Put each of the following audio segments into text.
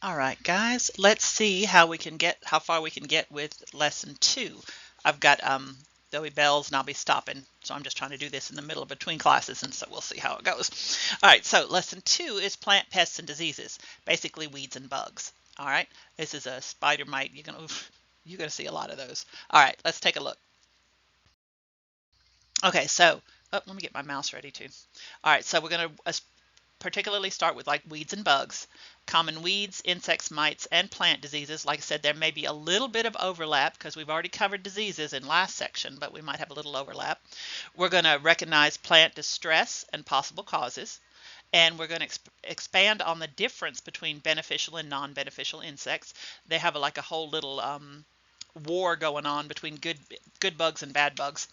All right, guys, let's see how far we can get with lesson 2. I've got there'll be bells and I'll be stopping, so I'm just trying to do this in the middle of between classes, and so we'll see how it goes. All right, so lesson 2 is plant pests and diseases, basically weeds and bugs. All right, this is a spider mite. You're gonna see a lot of those. All right, let's take a look. Okay, so let me get my mouse ready too. All right, so we're gonna particularly start with like weeds and bugs. Common weeds, insects, mites, and plant diseases. Like I said, there may be a little bit of overlap because we've already covered diseases in last section, but we might have a little overlap. We're going to recognize plant distress and possible causes. And we're going to expand on the difference between beneficial and non-beneficial insects. They have like a whole little war going on between good bugs and bad bugs,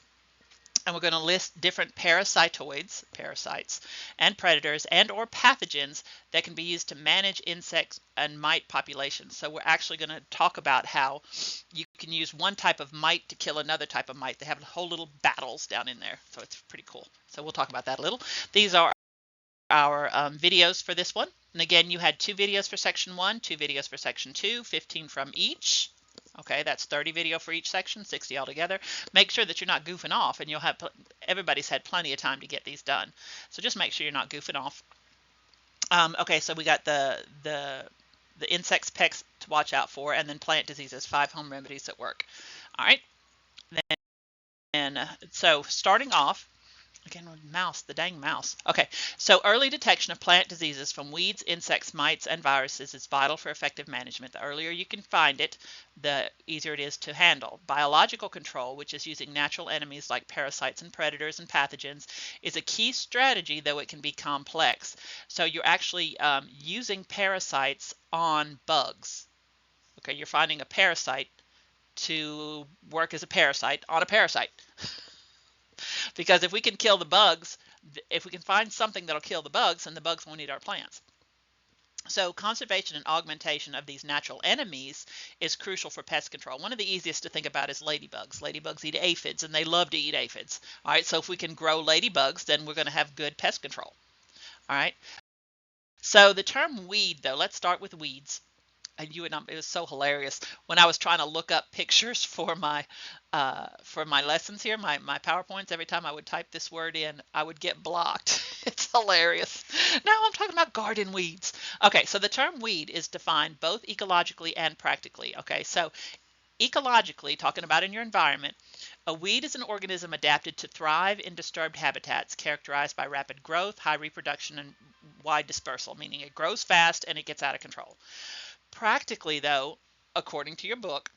and we're going to list different parasitoids, parasites, and predators and or pathogens that can be used to manage insects and mite populations. So we're actually going to talk about how you can use one type of mite to kill another type of mite. They have whole little battles down in there, so it's pretty cool. So we'll talk about that a little. These are our videos for this one. And again, you had 2 videos for section 1, 2 videos for section 2, 15 from each. Okay, that's 30 video for each section, 60 altogether. Make sure that you're not goofing off, and you'll have everybody's had plenty of time to get these done. So just make sure you're not goofing off. Okay, so we got the insects, pests to watch out for, and then plant diseases, 5 home remedies that work. All right, then so starting off. Again, mouse, the dang mouse. Okay, so early detection of plant diseases from weeds, insects, mites, and viruses is vital for effective management. The earlier you can find it, the easier it is to handle. Biological control, which is using natural enemies like parasites and predators and pathogens, is a key strategy, though it can be complex. So you're actually using parasites on bugs. Okay, you're finding a parasite to work as a parasite on a parasite. Because if we can kill the bugs, if we can find something that'll kill the bugs, then the bugs won't eat our plants. So conservation and augmentation of these natural enemies is crucial for pest control. One of the easiest to think about is ladybugs. Ladybugs eat aphids, and they love to eat aphids. All right, so if we can grow ladybugs, then we're going to have good pest control. All right. So the term weed, though, let's start with weeds. And it was so hilarious when I was trying to look up pictures for my lessons here, my PowerPoints. Every time I would type this word in, I would get blocked. It's hilarious. No, I'm talking about garden weeds. Okay, so the term weed is defined both ecologically and practically. Okay, so ecologically, talking about in your environment, a weed is an organism adapted to thrive in disturbed habitats characterized by rapid growth, high reproduction, and wide dispersal, meaning it grows fast and it gets out of control. Practically, though, according to your book,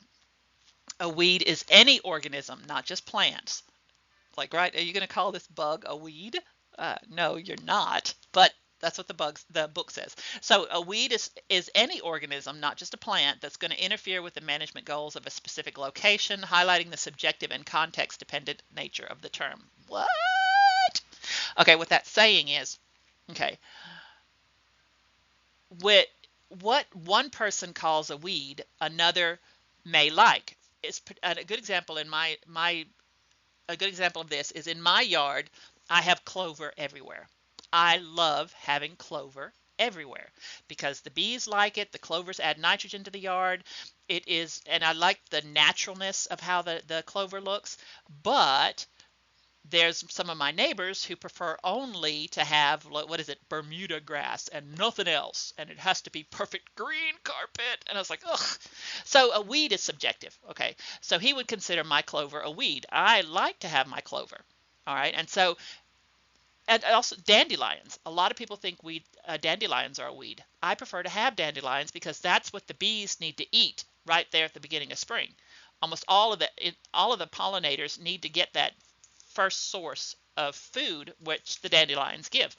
a weed is any organism, not just plants. Like, right? Are you going to call this bug a weed? No, you're not. But that's what the book says. So a weed is any organism, not just a plant, that's going to interfere with the management goals of a specific location, highlighting the subjective and context-dependent nature of the term. What? Okay, what that's saying is, okay, what one person calls a weed, another may like. It's a good example in a good example of this is in my yard. I have clover everywhere. I love having clover everywhere because the bees like it. The clovers add nitrogen to the yard. It is, and I like the naturalness of how the clover looks. But there's some of my neighbors who prefer only to have, what is it, Bermuda grass and nothing else, and it has to be perfect green carpet. And I was like, ugh. So a weed is subjective. Okay, so he would consider my clover a weed. I like to have my clover. All right, and so, and also dandelions. A lot of people think dandelions are a weed. I prefer to have dandelions because that's what the bees need to eat right there at the beginning of spring. Almost all of the pollinators need to get that first source of food, which the dandelions give.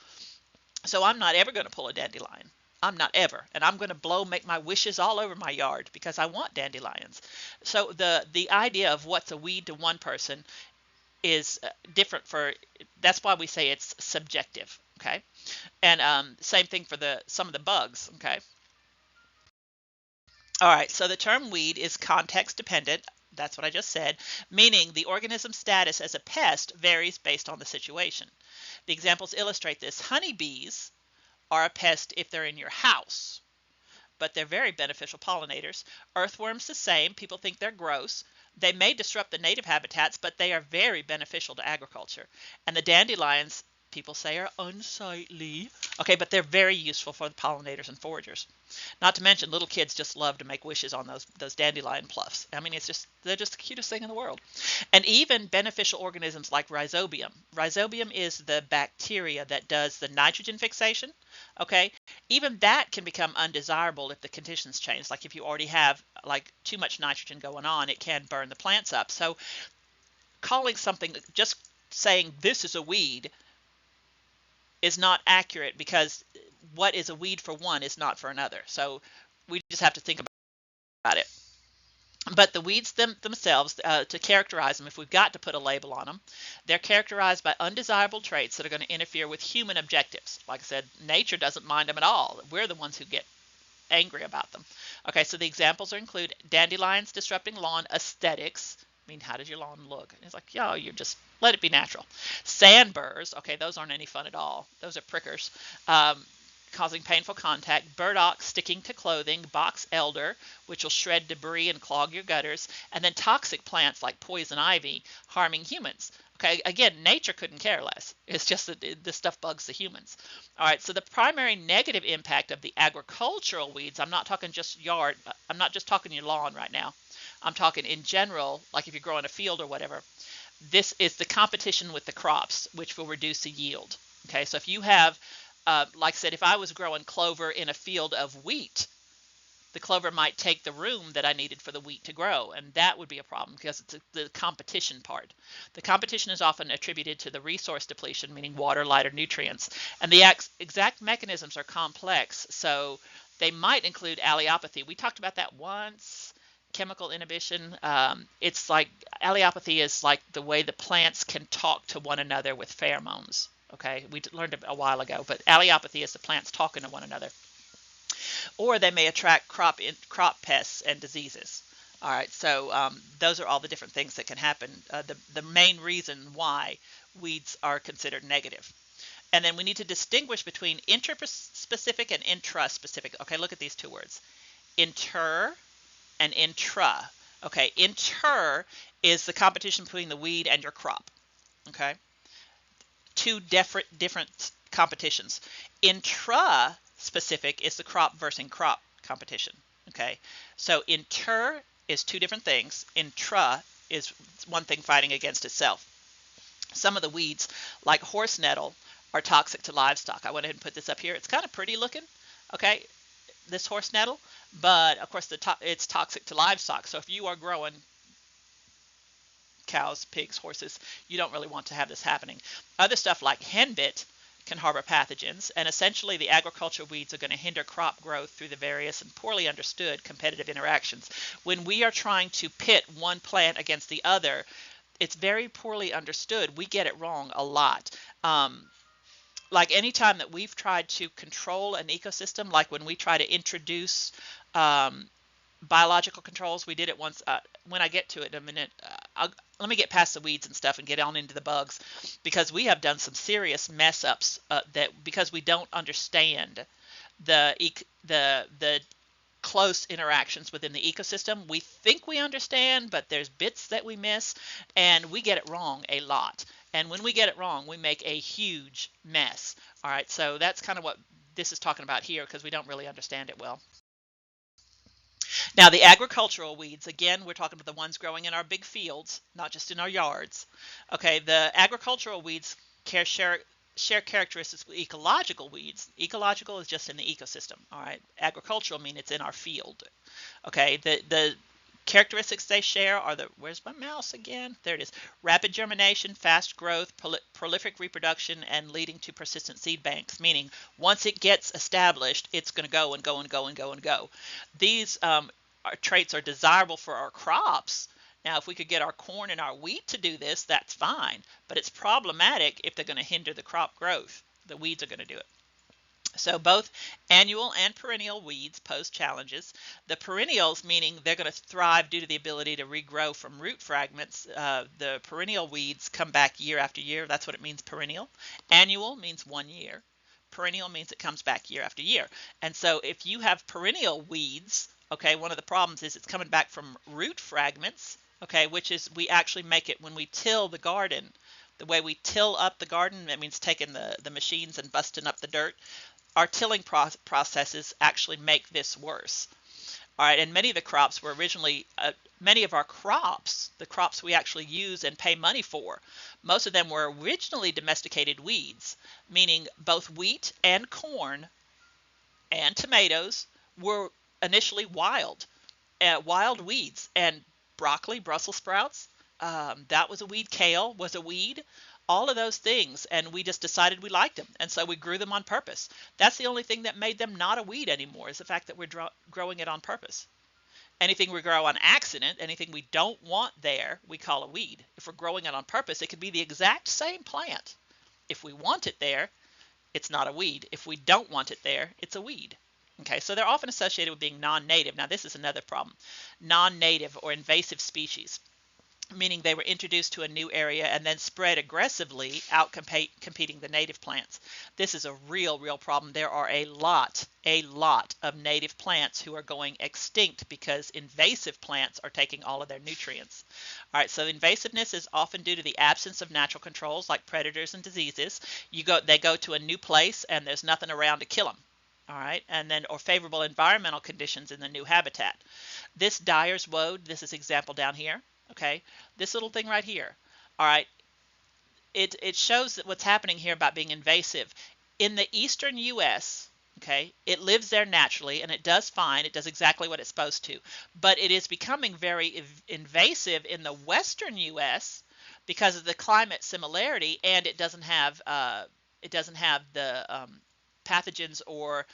So I'm not ever going to pull a dandelion. I'm not ever. And I'm going to make my wishes all over my yard because I want dandelions. So the idea of what's a weed to one person is different that's why we say it's subjective. Okay. And same thing for some of the bugs. Okay. All right, so the term weed is context dependent. That's what I just said, meaning the organism's status as a pest varies based on the situation. The examples illustrate this. Honeybees are a pest if they're in your house. but they're very beneficial pollinators. Earthworms the same. People think they're gross. They may disrupt the native habitats, but they are very beneficial to agriculture. And the dandelions, people say, are unsightly. Okay, but they're very useful for the pollinators and foragers. Not to mention, little kids just love to make wishes on those dandelion pluffs. I mean, they're just the cutest thing in the world. And even beneficial organisms like rhizobium. Rhizobium is the bacteria that does the nitrogen fixation. Okay, even that can become undesirable if the conditions change. Like if you already have like too much nitrogen going on, it can burn the plants up. So calling something, just saying this is a weed, is not accurate, because what is a weed for one is not for another. So we just have to think about it. But the weeds themselves, to characterize them, if we've got to put a label on them, they're characterized by undesirable traits that are going to interfere with human objectives. Like I said, nature doesn't mind them at all. We're the ones who get angry about them. Okay, so the examples include dandelions disrupting lawn aesthetics. I mean, how does your lawn look? And it's like, yo, you just let it be natural. Sandburrs, okay, those aren't any fun at all. Those are prickers. Causing painful contact. Burdock sticking to clothing. Box elder, which will shred debris and clog your gutters. And then toxic plants like poison ivy harming humans. Okay, again, nature couldn't care less. It's just that this stuff bugs the humans. All right, so the primary negative impact of the agricultural weeds, I'm not talking just yard, I'm not just talking your lawn right now. I'm talking in general, like if you're growing a field or whatever. This is the competition with the crops, which will reduce the yield. Okay, so if you have, like I said, if I was growing clover in a field of wheat, the clover might take the room that I needed for the wheat to grow, and that would be a problem because it's the competition part. The competition is often attributed to the resource depletion, meaning water, light, or nutrients, and the exact mechanisms are complex, so they might include allelopathy. We talked about that once. Chemical inhibition. It's like allelopathy is like the way the plants can talk to one another with pheromones. Okay, we learned it a while ago, but allelopathy is the plants talking to one another. Or they may attract crop pests and diseases. All right, so those are all the different things that can happen. The main reason why weeds are considered negative. And then we need to distinguish between interspecific and intraspecific. Okay, look at these two words. Inter and intra. Okay, inter is the competition between the weed and your crop. Okay, two different competitions. Intra-specific is the crop versus crop competition. Okay, so inter is two different things. Intra is one thing fighting against itself. Some of the weeds, like horse nettle, are toxic to livestock. I went ahead and put this up here. It's kind of pretty looking. Okay, this horse nettle, but of course it's toxic to livestock. So if you are growing cows, pigs, horses, you don't really want to have this happening. Other stuff like henbit can harbor pathogens, and essentially the agricultural weeds are going to hinder crop growth through the various and poorly understood competitive interactions. When we are trying to pit one plant against the other, it's very poorly understood. We get it wrong a lot. Like anytime that we've tried to control an ecosystem, like when we try to introduce biological controls, we did it once. When I get to it in a minute, let me get past the weeds and stuff and get on into the bugs, because we have done some serious mess ups that because we don't understand the close interactions within the ecosystem. We think we understand, but there's bits that we miss, and we get it wrong a lot. And when we get it wrong, we make a huge mess. All right, so that's kind of what this is talking about here, because we don't really understand it well. Now, the agricultural weeds, again, we're talking about the ones growing in our big fields, not just in our yards. Okay, the agricultural weeds share characteristics with ecological weeds. Ecological is just in the ecosystem. All right, agricultural means it's in our field. Okay, the characteristics they share are where's my mouse again? There it is. Rapid germination, fast growth, prolific reproduction, and leading to persistent seed banks, meaning once it gets established, it's going to go and go and go and go and go. These traits are desirable for our crops. Now, if we could get our corn and our wheat to do this, that's fine, but it's problematic if they're going to hinder the crop growth. The weeds are going to do it. So both annual and perennial weeds pose challenges. The perennials, meaning they're going to thrive due to the ability to regrow from root fragments. The perennial weeds come back year after year. That's what it means, perennial. Annual means 1 year. Perennial means it comes back year after year. And so if you have perennial weeds, okay, one of the problems is it's coming back from root fragments, okay, which is we actually make it when we till the garden. The way we till up the garden, that means taking the machines and busting up the dirt. Our tilling processes actually make this worse. All right, and many of the crops were originally, many of our crops, the crops we actually use and pay money for, most of them were originally domesticated weeds, meaning both wheat and corn and tomatoes were initially wild weeds. And broccoli, Brussels sprouts, that was a weed. Kale was a weed. All of those things, and we just decided we liked them, and so we grew them on purpose. That's the only thing that made them not a weed anymore, is the fact that we're growing it on purpose. Anything we grow on accident, anything we don't want there, we call a weed. If we're growing it on purpose, it could be the exact same plant. If we want it there, it's not a weed. If we don't want it there, it's a weed. Okay, so they're often associated with being non-native. Now, this is another problem. Non-native or invasive species, meaning they were introduced to a new area and then spread aggressively, out competing the native plants. This is a real problem. There are a lot of native plants who are going extinct because invasive plants are taking all of their nutrients. All right, so invasiveness is often due to the absence of natural controls like predators and diseases. They go to a new place and there's nothing around to kill them. All right, and then or favorable environmental conditions in the new habitat. This Dyer's woad, this is example down here. Okay, this little thing right here. All right, it shows that what's happening here about being invasive. In the eastern U.S., okay, it lives there naturally and it does fine. It does exactly what it's supposed to. But it is becoming very invasive in the western U.S. because of the climate similarity, and it doesn't have the pathogens or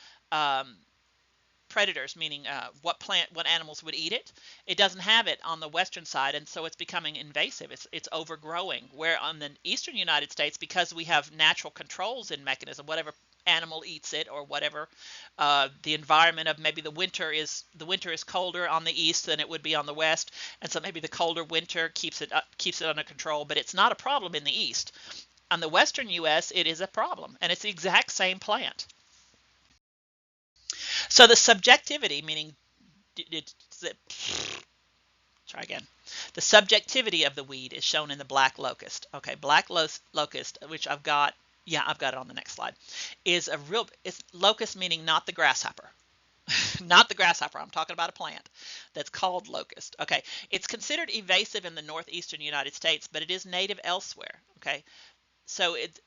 predators, meaning what animals would eat it. It doesn't have it on the western side, and so it's becoming invasive. It's overgrowing. Where on the eastern United States, because we have natural controls in mechanism, whatever animal eats it or whatever, the environment of maybe the winter is colder on the east than it would be on the west, and so maybe the colder winter keeps it under control, but it's not a problem in the east. On the western U.S., it is a problem, and it's the exact same plant. So the subjectivity, meaning, try again. The subjectivity of the weed is shown in the black locust. Okay, black locust, which I've got it on the next slide, it's locust meaning not the grasshopper. Not the grasshopper. I'm talking about a plant that's called locust. Okay, it's considered invasive in the northeastern United States, but it is native elsewhere. Okay, so it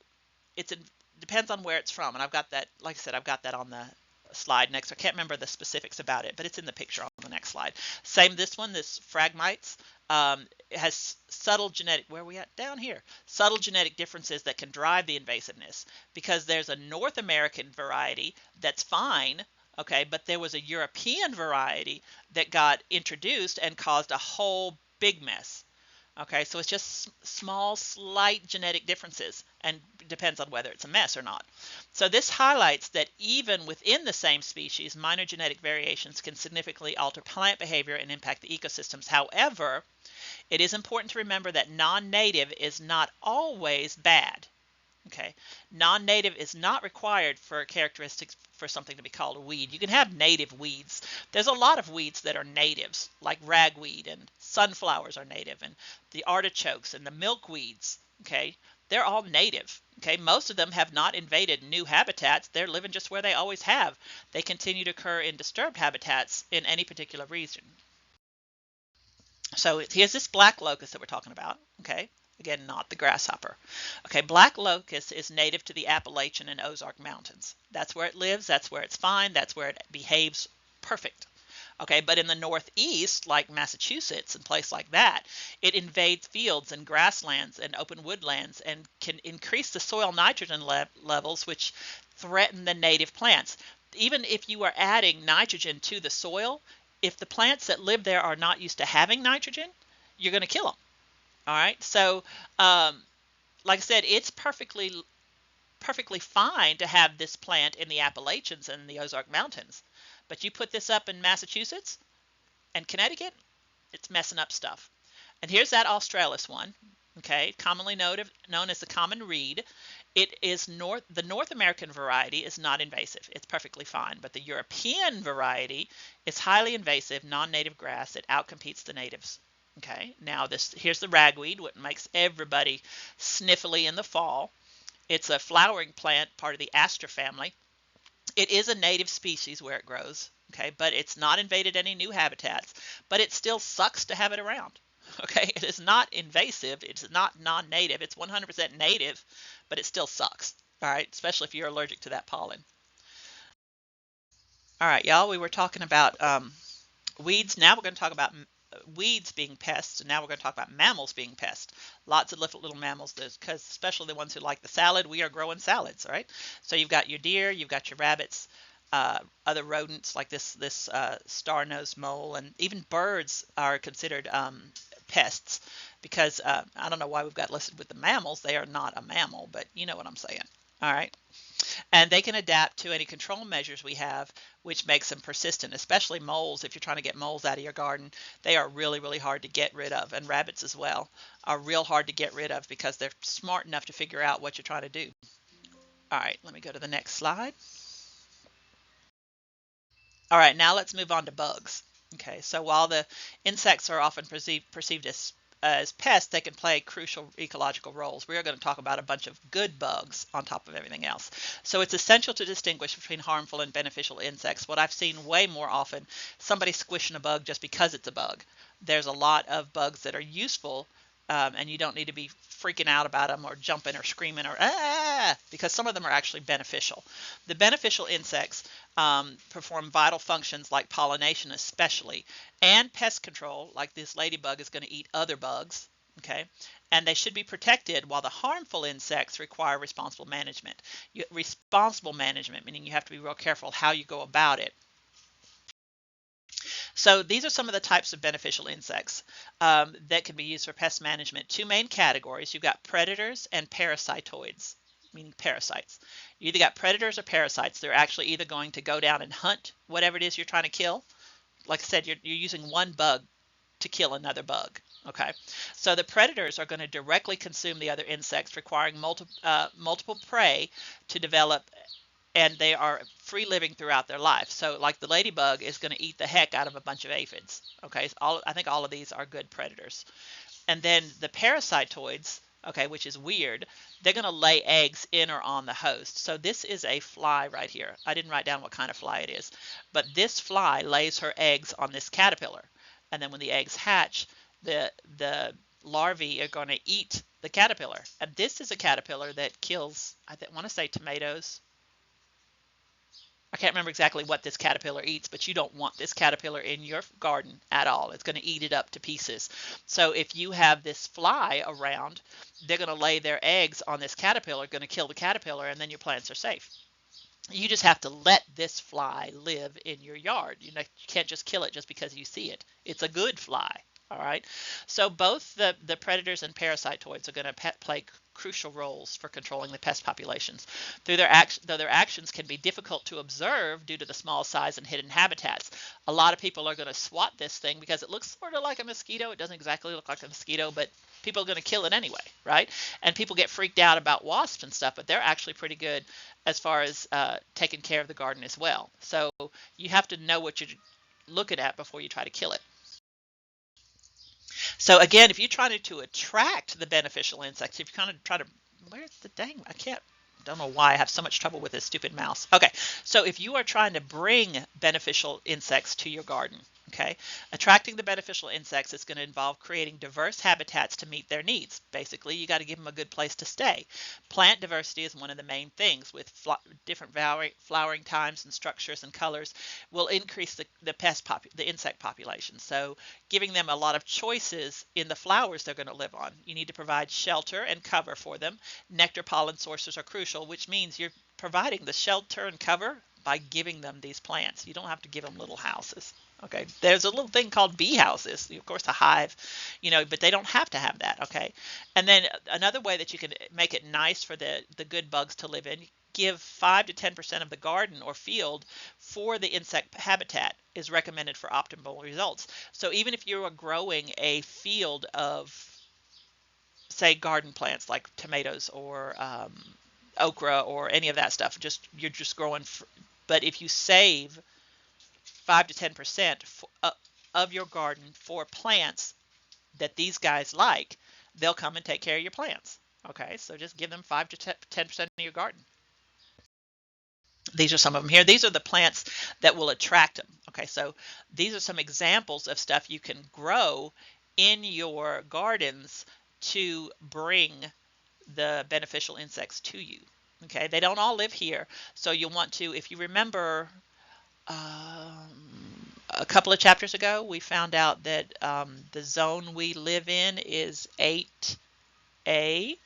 depends on where it's from, and I've got that, like I said, I've got that on the slide next. I can't remember the specifics about it, but it's in the picture on the next slide. Same this one, this Phragmites, has subtle genetic, where are we at? Down here. Subtle genetic differences that can drive the invasiveness, because there's a North American variety that's fine, okay, but there was a European variety that got introduced and caused a whole big mess. Okay, so it's just small, slight genetic differences, and depends on whether it's a mess or not. So this highlights that even within the same species, minor genetic variations can significantly alter plant behavior and impact the ecosystems. However, it is important to remember that non-native is not always bad. Okay, non-native is not required for characteristics for something to be called a weed. You can have native weeds. There's a lot of weeds that are natives, like ragweed, and sunflowers are native, and the artichokes and the milkweeds. Okay, they're all native. Okay, most of them have not invaded new habitats. They're living just where they always have. They continue to occur in disturbed habitats in any particular region. So here's this black locust that we're talking about. Okay. Again, not the grasshopper. Okay, black locust is native to the Appalachian and Ozark Mountains. That's where it lives. That's where it's fine. That's where it behaves perfect. Okay, but in the Northeast, like Massachusetts and places like that, it invades fields and grasslands and open woodlands and can increase the soil nitrogen levels, which threaten the native plants. Even if you are adding nitrogen to the soil, if the plants that live there are not used to having nitrogen, you're going to kill them. All right, so like I said, it's perfectly fine to have this plant in the Appalachians and the Ozark Mountains, but you put this up in Massachusetts and Connecticut, it's messing up stuff. And here's that Australis one, okay, commonly known as the common reed. The North American variety is not invasive. It's perfectly fine, but the European variety is highly invasive, non-native grass. It outcompetes the natives. Okay, now here's the ragweed, what makes everybody sniffly in the fall. It's a flowering plant, part of the aster family. It is a native species where it grows, okay, but it's not invaded any new habitats, but it still sucks to have it around. Okay, it is not invasive, it's not non-native, it's 100% native, but it still sucks. All right, especially if you're allergic to that pollen. All right, y'all, we were talking about weeds. Now we're going to talk about weeds being pests, and now we're going to talk about mammals being pests. Lots of little mammals, because especially the ones who like the salad, we are growing salads, right? So you've got your deer, you've got your rabbits, other rodents like this star-nosed mole, and even birds are considered pests, because I don't know why we've got listed with the mammals. They are not a mammal, but you know what I'm saying. All right. And they can adapt to any control measures we have, which makes them persistent, especially moles. If you're trying to get moles out of your garden, they are really, really hard to get rid of. And rabbits as well are real hard to get rid of because they're smart enough to figure out what you're trying to do. All right, let me go to the next slide. All right, now let's move on to bugs. Okay, so while the insects are often perceived as pests, they can play crucial ecological roles. We are going to talk about a bunch of good bugs on top of everything else. So it's essential to distinguish between harmful and beneficial insects. What I've seen way more often, somebody squishing a bug just because it's a bug. There's a lot of bugs that are useful, and you don't need to be freaking out about them or jumping or screaming or because some of them are actually beneficial. The beneficial insects perform vital functions like pollination especially, and pest control, like this ladybug is going to eat other bugs, okay? And they should be protected, while the harmful insects require responsible management. Responsible management, meaning you have to be real careful how you go about it. So these are some of the types of beneficial insects that can be used for pest management. Two main categories. You've got predators and parasitoids, meaning parasites. You either got predators or parasites. They're actually either going to go down and hunt whatever it is you're trying to kill. Like I said, you're using one bug to kill another bug. Okay, so the predators are going to directly consume the other insects, requiring multiple prey to develop, and they are free living throughout their life. So like the ladybug is going to eat the heck out of a bunch of aphids. Okay, so I think all of these are good predators. And then the parasitoids, okay, which is weird, they're going to lay eggs in or on the host. So this is a fly right here. I didn't write down what kind of fly it is, but this fly lays her eggs on this caterpillar. And then when the eggs hatch, the larvae are going to eat the caterpillar. And this is a caterpillar that kills, I want to say tomatoes. I can't remember exactly what this caterpillar eats, but you don't want this caterpillar in your garden at all. It's going to eat it up to pieces. So if you have this fly around, they're going to lay their eggs on this caterpillar, going to kill the caterpillar, and then your plants are safe. You just have to let this fly live in your yard. You can't just kill it just because you see it. It's a good fly. All right. So both the predators and parasitoids are going to play crucial roles for controlling the pest populations. Though their actions can be difficult to observe due to the small size and hidden habitats. A lot of people are going to swat this thing because it looks sort of like a mosquito. It doesn't exactly look like a mosquito, but people are going to kill it anyway, right? And people get freaked out about wasps and stuff, but they're actually pretty good as far as taking care of the garden as well. So you have to know what you're looking at before you try to kill it. So again, if you're trying to attract the beneficial insects, if you're kind of trying to, where's the dang, don't know why I have so much trouble with this stupid mouse. Okay, so if you are trying to bring beneficial insects to your garden, okay, attracting the beneficial insects is going to involve creating diverse habitats to meet their needs. Basically, you got to give them a good place to stay. Plant diversity is one of the main things, with different flowering times and structures and colors will increase the insect population. So giving them a lot of choices in the flowers they're going to live on. You need to provide shelter and cover for them. Nectar pollen sources are crucial, which means you're providing the shelter and cover by giving them these plants. You don't have to give them little houses. Okay, there's a little thing called bee houses, of course, a hive, but they don't have to have that. Okay, and then another way that you can make it nice for the good bugs to live in, give 5 to 10% of the garden or field for the insect habitat is recommended for optimal results. So even if you are growing a field of, say, garden plants like tomatoes or okra or any of that stuff. You're just growing. But if you save 5 to 10% of your garden for plants that these guys like, they'll come and take care of your plants. Okay, so just give them 5 to 10% of your garden. These are some of them here. These are the plants that will attract them. Okay, so these are some examples of stuff you can grow in your gardens to bring the beneficial insects to you. Okay, they don't all live here, so you'll want to, if you remember, a couple of chapters ago, we found out that the zone we live in is 8A, I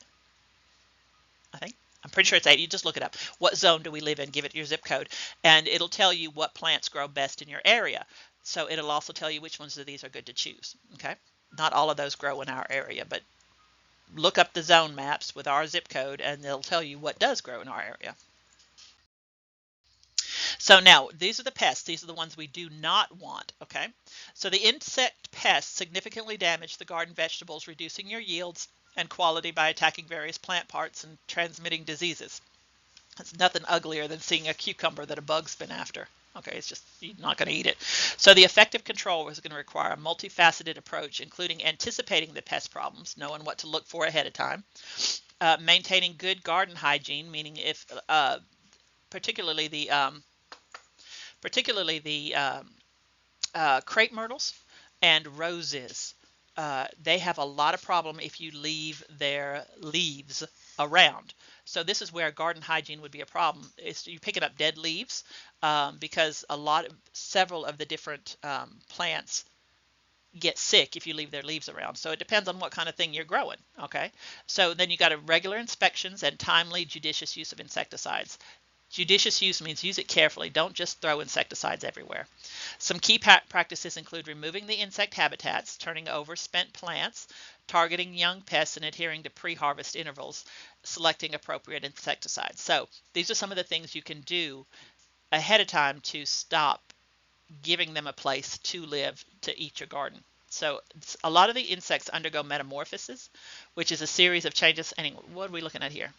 think. I'm pretty sure it's 8. You just look it up. What zone do we live in? Give it your zip code, and it'll tell you what plants grow best in your area. So it'll also tell you which ones of these are good to choose. Okay, not all of those grow in our area, but look up the zone maps with our zip code, and they'll tell you what does grow in our area. So now, these are the pests. These are the ones we do not want, okay? So the insect pests significantly damage the garden vegetables, reducing your yields and quality by attacking various plant parts and transmitting diseases. It's nothing uglier than seeing a cucumber that a bug's been after. Okay, it's just, you're not going to eat it. So the effective control is going to require a multifaceted approach, including anticipating the pest problems, knowing what to look for ahead of time, maintaining good garden hygiene, meaning if particularly the crepe myrtles and roses, they have a lot of problem if you leave their leaves around. So this is where garden hygiene would be a problem. You're picking up dead leaves because several of the different plants get sick if you leave their leaves around. So it depends on what kind of thing you're growing. Okay, so then you got regular inspections and timely, judicious use of insecticides. Judicious use means use it carefully. Don't just throw insecticides everywhere. Some key practices include removing the insect habitats, turning over spent plants, targeting young pests, and adhering to pre-harvest intervals, selecting appropriate insecticides. So these are some of the things you can do ahead of time to stop giving them a place to live, to eat your garden. So a lot of the insects undergo metamorphosis, which is a series of changes. And what are we looking at here?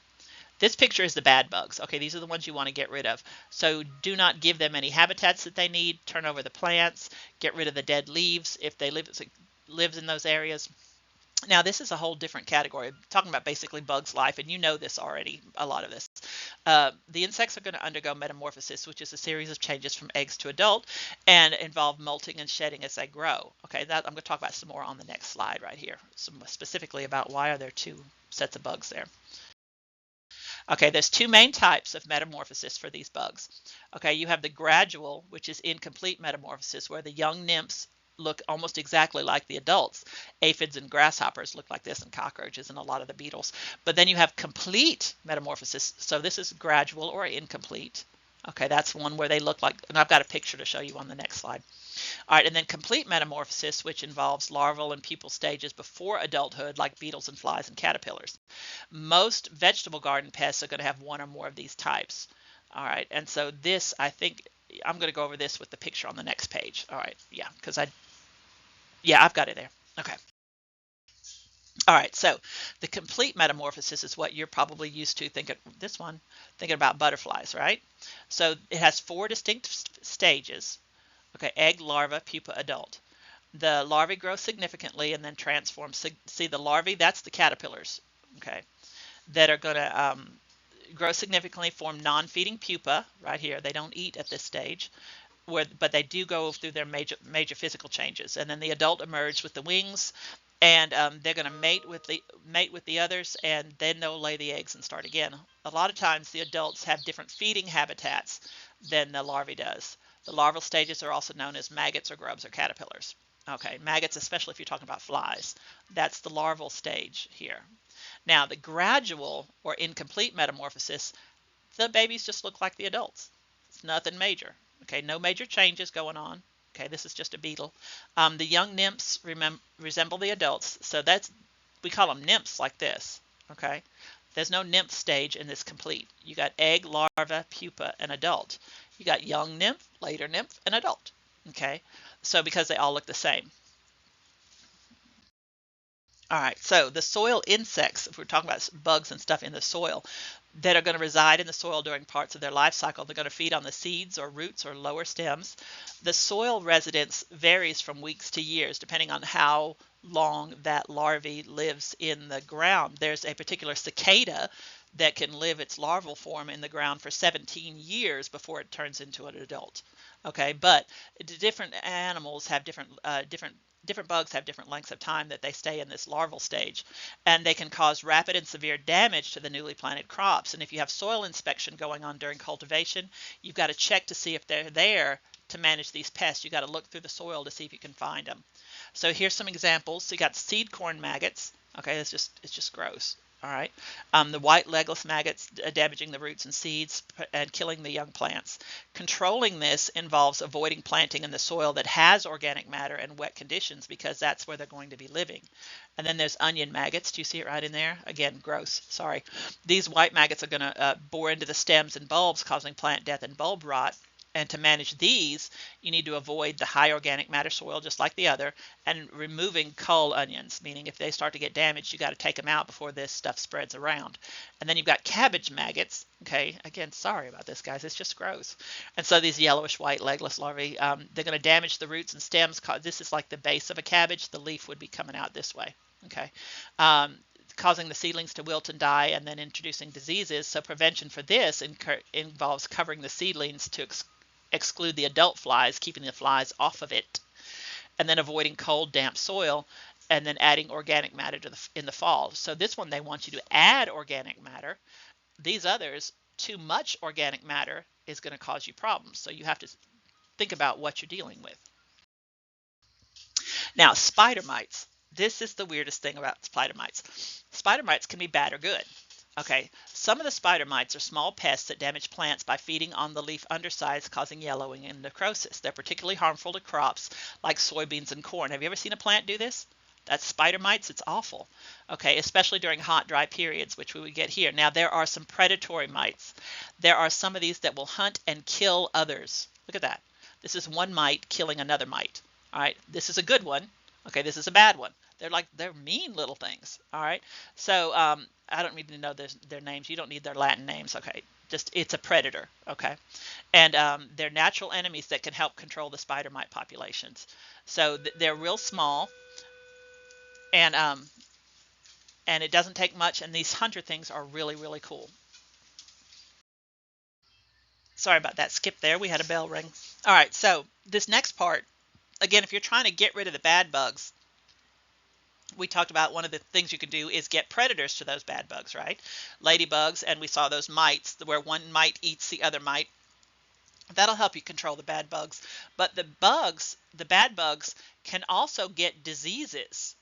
This picture is the bad bugs. Okay, these are the ones you want to get rid of. So do not give them any habitats that they need. Turn over the plants. Get rid of the dead leaves if they lives in those areas. Now, this is a whole different category. I'm talking about basically bugs' life, and you know this already, a lot of this. The insects are going to undergo metamorphosis, which is a series of changes from eggs to adult, and involve molting and shedding as they grow. Okay, that I'm going to talk about some more on the next slide right here, specifically about why are there two sets of bugs there. Okay, there's two main types of metamorphosis for these bugs. Okay, you have the gradual, which is incomplete metamorphosis, where the young nymphs look almost exactly like the adults. Aphids and grasshoppers look like this, and cockroaches and a lot of the beetles. But then you have complete metamorphosis. So this is gradual or incomplete. Okay, that's one where they look like, and I've got a picture to show you on the next slide. All right, and then complete metamorphosis, which involves larval and pupal stages before adulthood, like beetles and flies and caterpillars. Most vegetable garden pests are going to have one or more of these types. All right, and so this, I think, I'm going to go over this with the picture on the next page. All right, yeah, because I've got it there. Okay. All right, so the complete metamorphosis is what you're probably used to thinking about butterflies, right? So it has 4 distinct stages. Okay, egg, larva, pupa, adult. The larvae grow significantly and then transform. See the larvae, that's the caterpillars, okay, that are going to grow significantly, form non-feeding pupa right here. They don't eat at this stage, but they do go through their major physical changes. And then the adult emerge with the wings, and they're going to mate with the others, and then they'll lay the eggs and start again. A lot of times the adults have different feeding habitats than the larvae does. The larval stages are also known as maggots or grubs or caterpillars. Okay, maggots, especially if you're talking about flies. That's the larval stage here. Now, the gradual or incomplete metamorphosis, the babies just look like the adults. It's nothing major. Okay, no major changes going on. Okay, this is just a beetle. The young nymphs resemble the adults, so we call them nymphs like this. Okay, there's no nymph stage in this complete. You got egg, larva, pupa, and adult. You got young nymph, later nymph, and adult. Okay, so because they all look the same. All right, so the soil insects, if we're talking about bugs and stuff in the soil, that are going to reside in the soil during parts of their life cycle. They're going to feed on the seeds or roots or lower stems. The soil residence varies from weeks to years depending on how long that larvae lives in the ground. There's a particular cicada that can live its larval form in the ground for 17 years before it turns into an adult. Okay, but different animals have different bugs have different lengths of time that they stay in this larval stage, and they can cause rapid and severe damage to the newly planted crops. And if you have soil inspection going on during cultivation, you've got to check to see if they're there to manage these pests. You've got to look through the soil to see if you can find them. So here's some examples. So you got seed corn maggots. Okay, it's just gross. All right, the white legless maggots damaging the roots and seeds and killing the young plants. Controlling this involves avoiding planting in the soil that has organic matter and wet conditions because that's where they're going to be living. And then there's onion maggots. Do you see it right in there? Again, gross. Sorry. These white maggots are going to bore into the stems and bulbs, causing plant death and bulb rot. And to manage these, you need to avoid the high organic matter soil, just like the other, and removing cull onions, meaning if they start to get damaged, you got to take them out before this stuff spreads around. And then you've got cabbage maggots. Okay, again, sorry about this, guys. It's just gross. And so these yellowish white legless larvae, they're going to damage the roots and stems. This is like the base of a cabbage. The leaf would be coming out this way. Okay. Causing the seedlings to wilt and die, and then introducing diseases. So prevention for this involves covering the seedlings to exclude the adult flies, keeping the flies off of it, and then avoiding cold, damp soil, and then adding organic matter in the fall. So this one, they want you to add organic matter. These others, too much organic matter is going to cause you problems. So you have to think about what you're dealing with. Now, spider mites. This is the weirdest thing about spider mites. Spider mites can be bad or good. Okay, some of the spider mites are small pests that damage plants by feeding on the leaf undersides, causing yellowing and necrosis. They're particularly harmful to crops like soybeans and corn. Have you ever seen a plant do this? That's spider mites. It's awful. Okay, especially during hot, dry periods, which we would get here. Now, there are some predatory mites. There are some of these that will hunt and kill others. Look at that. This is one mite killing another mite. All right, this is a good one. Okay, this is a bad one. They're mean little things. All right, so I don't need to know their names. You don't need their Latin names. Okay, just it's a predator. Okay, and they're natural enemies that can help control the spider mite populations. So they're real small, and it doesn't take much. And these hunter things are really, really cool. Sorry about that. Skip there. We had a bell ring. All right, so this next part, again, if you're trying to get rid of the bad bugs, we talked about one of the things you can do is get predators to those bad bugs, right? Ladybugs, and we saw those mites where one mite eats the other mite. That'll help you control the bad bugs. But the bad bugs, can also get diseases.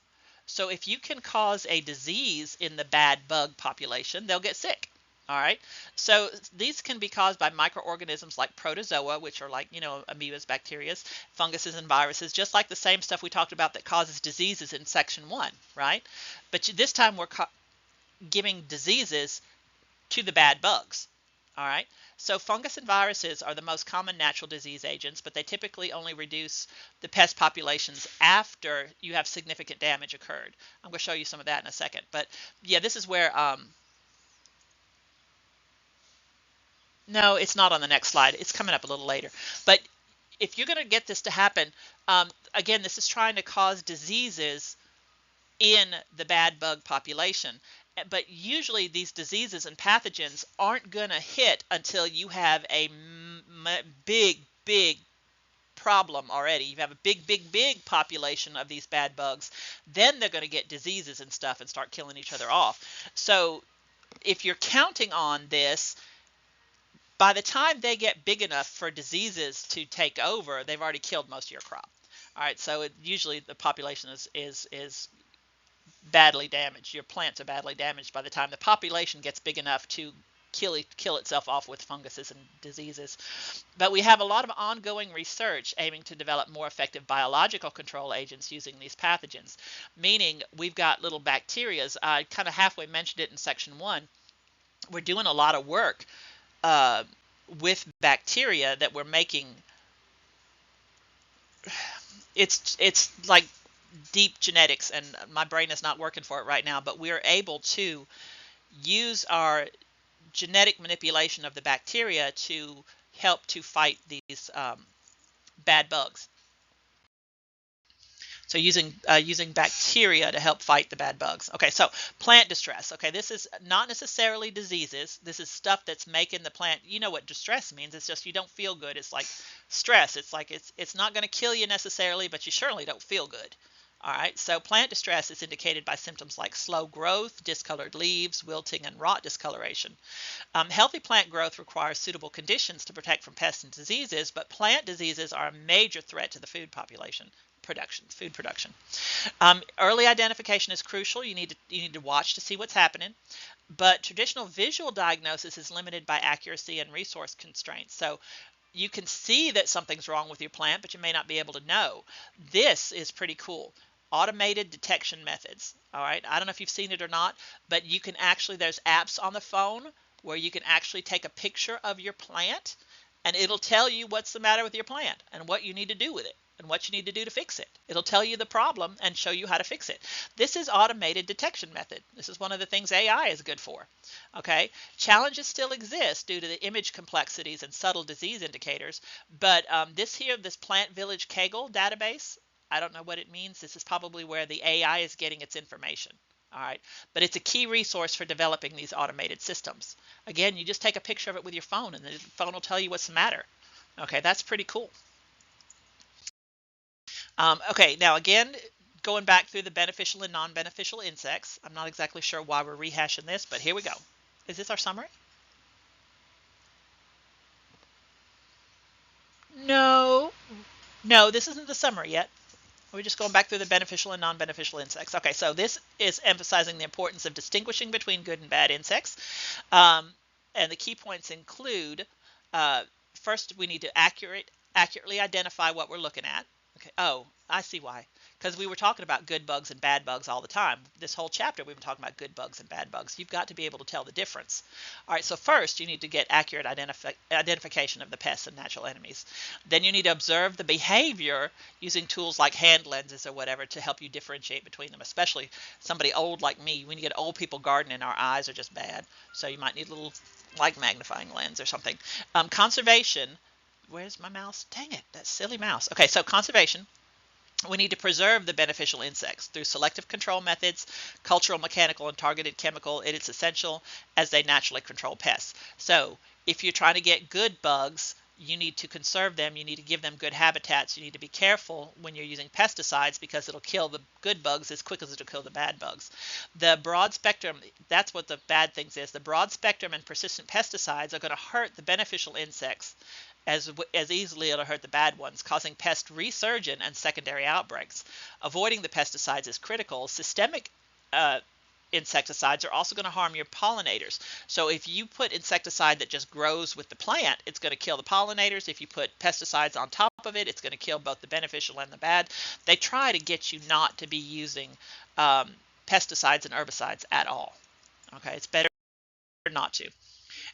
So if you can cause a disease in the bad bug population, they'll get sick. All right, so these can be caused by microorganisms like protozoa, which are like, amoebas, bacteria, funguses, and viruses, just like the same stuff we talked about that causes diseases in section 1, right? But this time we're giving diseases to the bad bugs. All right, so fungus and viruses are the most common natural disease agents, but they typically only reduce the pest populations after you have significant damage occurred. I'm going to show you some of that in a second. But yeah, this is where no, it's not on the next slide. It's coming up a little later. But if you're going to get this to happen, again, this is trying to cause diseases in the bad bug population. But usually these diseases and pathogens aren't going to hit until you have a big, big problem already. You have a big, big, big population of these bad bugs. Then they're going to get diseases and stuff and start killing each other off. So if you're counting on this, by the time they get big enough for diseases to take over, they've already killed most of your crop. All right, so usually the population is badly damaged. Your plants are badly damaged by the time the population gets big enough to kill itself off with funguses and diseases. But we have a lot of ongoing research aiming to develop more effective biological control agents using these pathogens, meaning we've got little bacterias. I kind of halfway mentioned it in section 1. We're doing a lot of work with bacteria that we're making. It's like deep genetics, and my brain is not working for it right now, but we're able to use our genetic manipulation of the bacteria to help to fight these bad bugs. So using bacteria to help fight the bad bugs. Okay, so plant distress. Okay, this is not necessarily diseases. This is stuff that's making the plant. You know what distress means? It's just you don't feel good. It's like stress. It's like it's not going to kill you necessarily, but you certainly don't feel good. All right, so plant distress is indicated by symptoms like slow growth, discolored leaves, wilting, and rot discoloration. Healthy plant growth requires suitable conditions to protect from pests and diseases, but plant diseases are a major threat to the food production. Early identification is crucial. You need to watch to see what's happening, but traditional visual diagnosis is limited by accuracy and resource constraints. So you can see that something's wrong with your plant, but you may not be able to know. This is pretty cool. Automated detection methods. All right, I don't know if you've seen it or not, but you can actually, there's apps on the phone where you can actually take a picture of your plant and it'll tell you what's the matter with your plant and what you need to do with it and what you need to do to fix it. It'll tell you the problem and show you how to fix it. This is automated detection method. This is one of the things AI is good for. Okay, challenges still exist due to the image complexities and subtle disease indicators, but this Plant Village Kaggle database, I don't know what it means. This is probably where the AI is getting its information. All right, but it's a key resource for developing these automated systems. Again, you just take a picture of it with your phone and the phone will tell you what's the matter. Okay, that's pretty cool. Okay, now again, going back through the beneficial and non-beneficial insects, I'm not exactly sure why we're rehashing this, but here we go. Is this our summary? No, no, this isn't the summary yet. We're just going back through the beneficial and non-beneficial insects. Okay, so this is emphasizing the importance of distinguishing between good and bad insects. And the key points include, first, we need to accurately identify what we're looking at. Okay. Oh, I see why. Because we were talking about good bugs and bad bugs all the time. This whole chapter, we've been talking about good bugs and bad bugs. You've got to be able to tell the difference. All right, so first, you need to get accurate identification of the pests and natural enemies. Then you need to observe the behavior using tools like hand lenses or whatever to help you differentiate between them, especially somebody old like me. When you get old people gardening, our eyes are just bad. So you might need a little like magnifying lens or something. Conservation. Where's my mouse? Dang it, that silly mouse. Okay, so conservation. We need to preserve the beneficial insects through selective control methods, cultural, mechanical, and targeted chemical. It is essential as they naturally control pests. So if you're trying to get good bugs, you need to conserve them. You need to give them good habitats. You need to be careful when you're using pesticides because it'll kill the good bugs as quick as it'll kill the bad bugs. The broad spectrum, that's what the bad things is. The broad spectrum and persistent pesticides are going to hurt the beneficial insects as easily it'll hurt the bad ones, causing pest resurgence and secondary outbreaks. Avoiding the pesticides is critical. Systemic insecticides are also going to harm your pollinators. So if you put insecticide that just grows with the plant, it's going to kill the pollinators. If you put pesticides on top of it, it's going to kill both the beneficial and the bad. They try to get you not to be using pesticides and herbicides at all. Okay, it's better not to.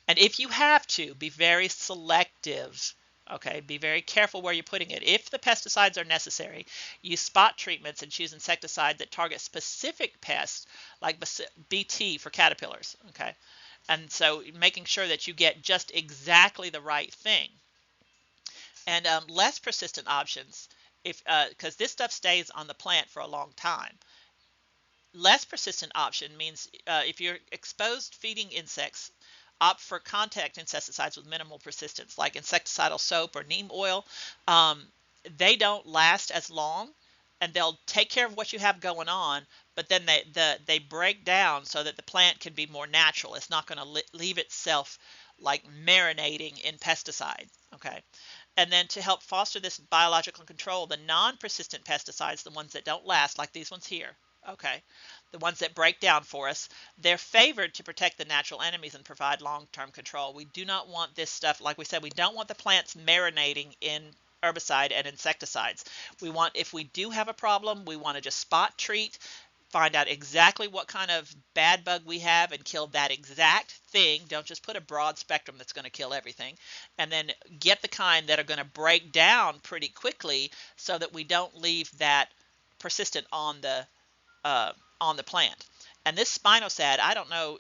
And if you have to, be very selective. Okay, be very careful where you're putting it. If the pesticides are necessary, use spot treatments and choose insecticides that target specific pests, like BT for caterpillars. Okay, and so making sure that you get just exactly the right thing. And less persistent options, if because this stuff stays on the plant for a long time. Less persistent option means if you're exposed feeding insects, opt for contact insecticides with minimal persistence, like insecticidal soap or neem oil. They don't last as long, and they'll take care of what you have going on, but then they break down so that the plant can be more natural. It's not going to leave itself like marinating in pesticide. Okay. And then to help foster this biological control, the non-persistent pesticides, the ones that don't last, like these ones here, okay, the ones that break down for us, they're favored to protect the natural enemies and provide long-term control. We do not want this stuff, like we said, we don't want the plants marinating in herbicide and insecticides. We want, if we do have a problem, we want to just spot treat, find out exactly what kind of bad bug we have and kill that exact thing. Don't just put a broad spectrum that's going to kill everything. And then get the kind that are going to break down pretty quickly so that we don't leave that persistent on the plant. And this spinosad, I don't know,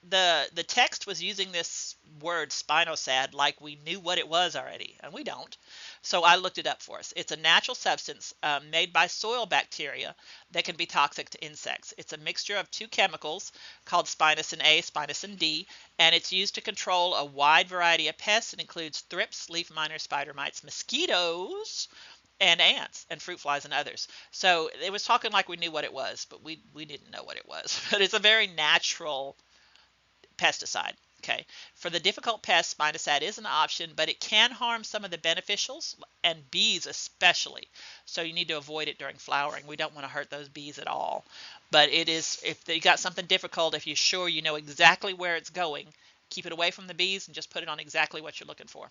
the text was using this word spinosad like we knew what it was already, and we don't. So I looked it up for us. It's a natural substance made by soil bacteria that can be toxic to insects. It's a mixture of two chemicals called spinosyn A, spinosyn D, and it's used to control a wide variety of pests. It includes thrips, leaf miners, spider mites, mosquitoes, and ants and fruit flies and others. So it was talking like we knew what it was, but we didn't know what it was. But it's a very natural pesticide. Okay. For the difficult pests, spinosad is an option, but it can harm some of the beneficials and bees especially. So you need to avoid it during flowering. We don't want to hurt those bees at all. But it is, if you got something difficult, if you're sure you know exactly where it's going, keep it away from the bees and just put it on exactly what you're looking for.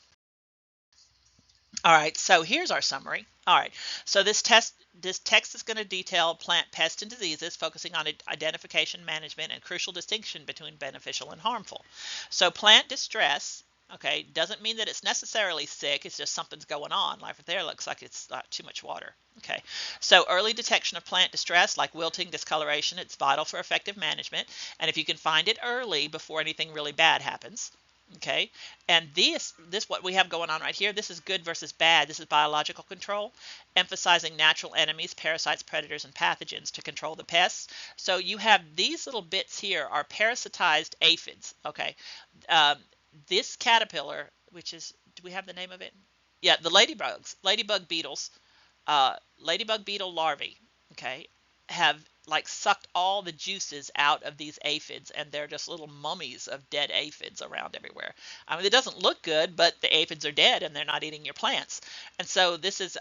All right, so here's our summary. All right, so this text is going to detail plant pests and diseases, focusing on identification, management, and crucial distinction between beneficial and harmful. So plant distress, okay, doesn't mean that it's necessarily sick. It's just something's going on. Like right there, looks like it's too much water. Okay, so early detection of plant distress, like wilting, discoloration, it's vital for effective management. And if you can find it early before anything really bad happens. Okay, and this what we have going on right here, this is good versus bad. This is biological control, emphasizing natural enemies, parasites, predators, and pathogens to control the pests. So you have these little bits here are parasitized aphids. Okay, this caterpillar, which is, do we have the name of it? Yeah, the ladybug beetles, ladybug beetle larvae, okay, have like sucked all the juices out of these aphids, and they're just little mummies of dead aphids around everywhere. I mean, it doesn't look good, but the aphids are dead and they're not eating your plants. And so this is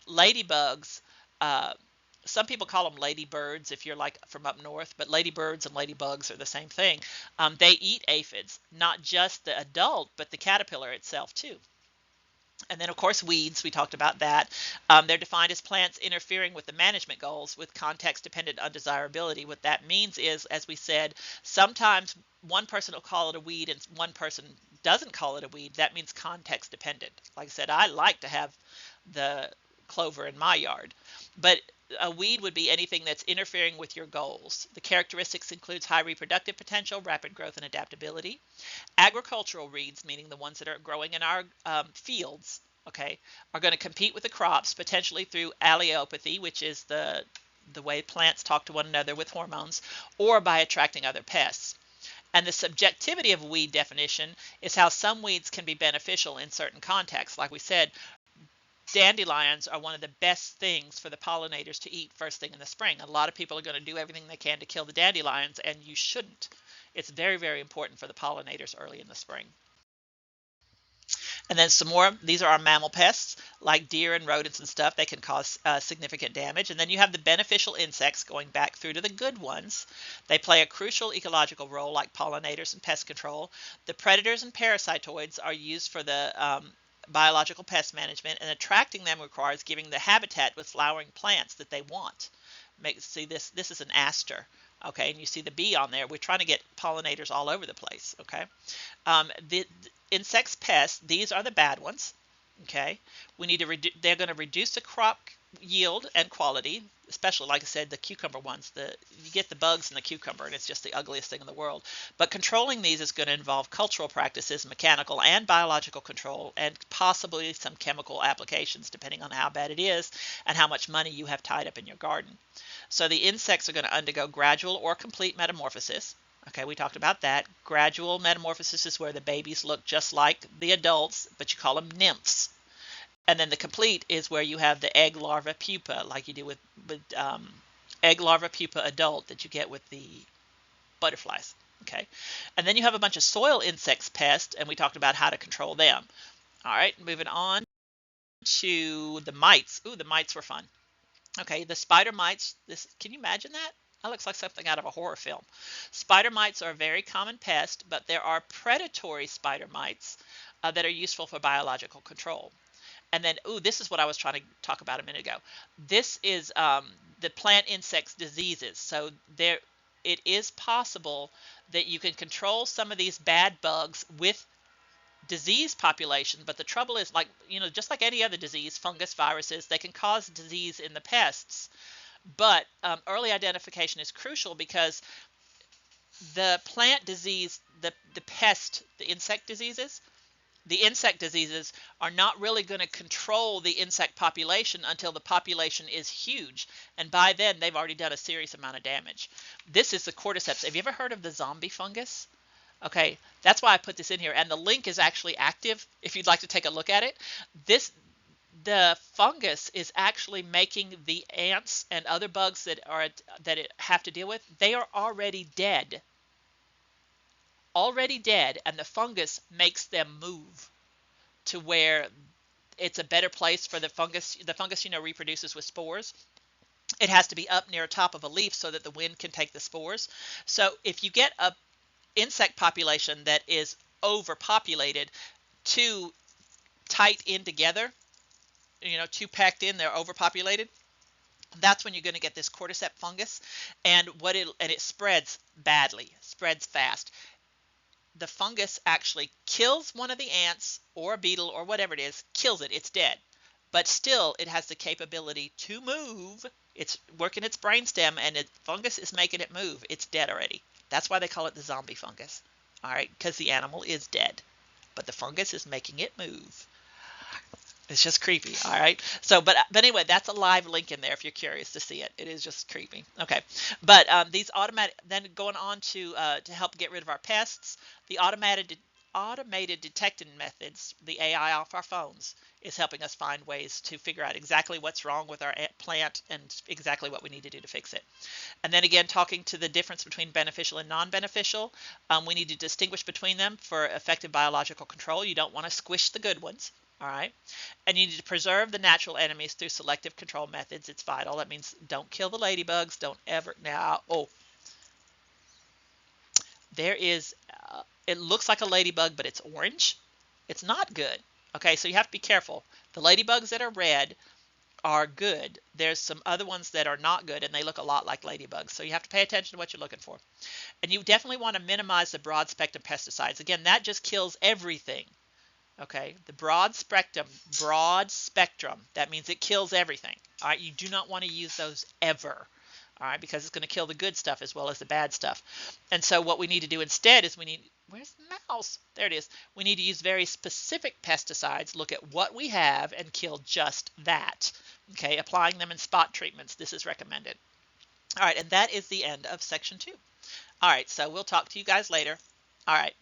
ladybugs. Some people call them ladybirds if you're like from up north, but ladybirds and ladybugs are the same thing. They eat aphids, not just the adult, but the caterpillar itself too. And then, of course, weeds, we talked about that. They're defined as plants interfering with the management goals with context-dependent undesirability. What that means is, as we said, sometimes one person will call it a weed and one person doesn't call it a weed. That means context-dependent. Like I said, I like to have the clover in my yard, but a weed would be anything that's interfering with your goals. The characteristics includes high reproductive potential, rapid growth, and adaptability. Agricultural weeds, meaning the ones that are growing in our fields, okay, are going to compete with the crops potentially through allelopathy, which is the way plants talk to one another with hormones, or by attracting other pests. And the subjectivity of weed definition is how some weeds can be beneficial in certain contexts. Like we said, dandelions are one of the best things for the pollinators to eat first thing in the spring. A lot of people are going to do everything they can to kill the dandelions, and you shouldn't. It's very, very important for the pollinators early in the spring. And then some more, these are our mammal pests, like deer and rodents and stuff. They can cause significant damage. And then you have the beneficial insects going back through to the good ones. They play a crucial ecological role like pollinators and pest control. The predators and parasitoids are used for the biological pest management, and attracting them requires giving the habitat with flowering plants that they want. See, this is an aster, okay, and you see the bee on there. We're trying to get pollinators all over the place, okay. The insects, pests, these are the bad ones, okay. We need to they're going to reduce the crop yield and quality, especially, like I said, the cucumber ones. You get the bugs in the cucumber, and it's just the ugliest thing in the world. But controlling these is going to involve cultural practices, mechanical and biological control, and possibly some chemical applications, depending on how bad it is and how much money you have tied up in your garden. So the insects are going to undergo gradual or complete metamorphosis. Okay, we talked about that. Gradual metamorphosis is where the babies look just like the adults, but you call them nymphs. And then the complete is where you have the egg larva pupa, like you do with egg larva pupa adult that you get with the butterflies. Okay, and then you have a bunch of soil insects pests, and we talked about how to control them. All right, moving on to the mites. Ooh, the mites were fun. Okay, the spider mites. Can you imagine that? That looks like something out of a horror film. Spider mites are a very common pest, but there are predatory spider mites that are useful for biological control. And then, ooh, this is what I was trying to talk about a minute ago. This is the plant insects diseases. So it is possible that you can control some of these bad bugs with disease population, but the trouble is, like, just like any other disease, fungus, viruses, they can cause disease in the pests. But early identification is crucial because The plant disease, the pest, the insect diseases are not really going to control the insect population until the population is huge. And by then, they've already done a serious amount of damage. This is the cordyceps. Have you ever heard of the zombie fungus? Okay, that's why I put this in here. And the link is actually active if you'd like to take a look at it. The fungus is actually making the ants and other bugs that it have to deal with, they are already dead. Already dead, and the fungus makes them move to where it's a better place for the fungus. The fungus, reproduces with spores. It has to be up near top of a leaf so that the wind can take the spores. So if you get a insect population that is overpopulated, too tight in together, too packed in, they're overpopulated, that's when you're going to get this cordyceps fungus, and it spreads badly, spreads fast. The fungus actually kills one of the ants or a beetle or whatever it is, kills it, it's dead. But still, it has the capability to move. It's working its brainstem, and the fungus is making it move. It's dead already. That's why they call it the zombie fungus. All right, because the animal is dead, but the fungus is making it move. It's just creepy. All right. So, but anyway, that's a live link in there if you're curious to see it. It is just creepy. Okay. But these automatic, then going on to help get rid of our pests, the automated detecting methods, the AI off our phones, is helping us find ways to figure out exactly what's wrong with our plant and exactly what we need to do to fix it. And then again, talking to the difference between beneficial and non-beneficial, we need to distinguish between them for effective biological control. You don't want to squish the good ones. All right. And you need to preserve the natural enemies through selective control methods. It's vital. That means don't kill the ladybugs. Don't ever. Now, there is, it looks like a ladybug, but it's orange. It's not good. Okay, so you have to be careful. The ladybugs that are red are good. There's some other ones that are not good, and they look a lot like ladybugs. So you have to pay attention to what you're looking for. And you definitely want to minimize the broad spectrum pesticides. Again, that just kills everything. Okay, the broad spectrum, that means it kills everything. All right, you do not want to use those ever. All right, because it's going to kill the good stuff as well as the bad stuff. And so what we need to do instead is where's the mouse? There it is. We need to use very specific pesticides, look at what we have, and kill just that. Okay, applying them in spot treatments. This is recommended. All right, and that is the end of section 2. All right, so we'll talk to you guys later. All right.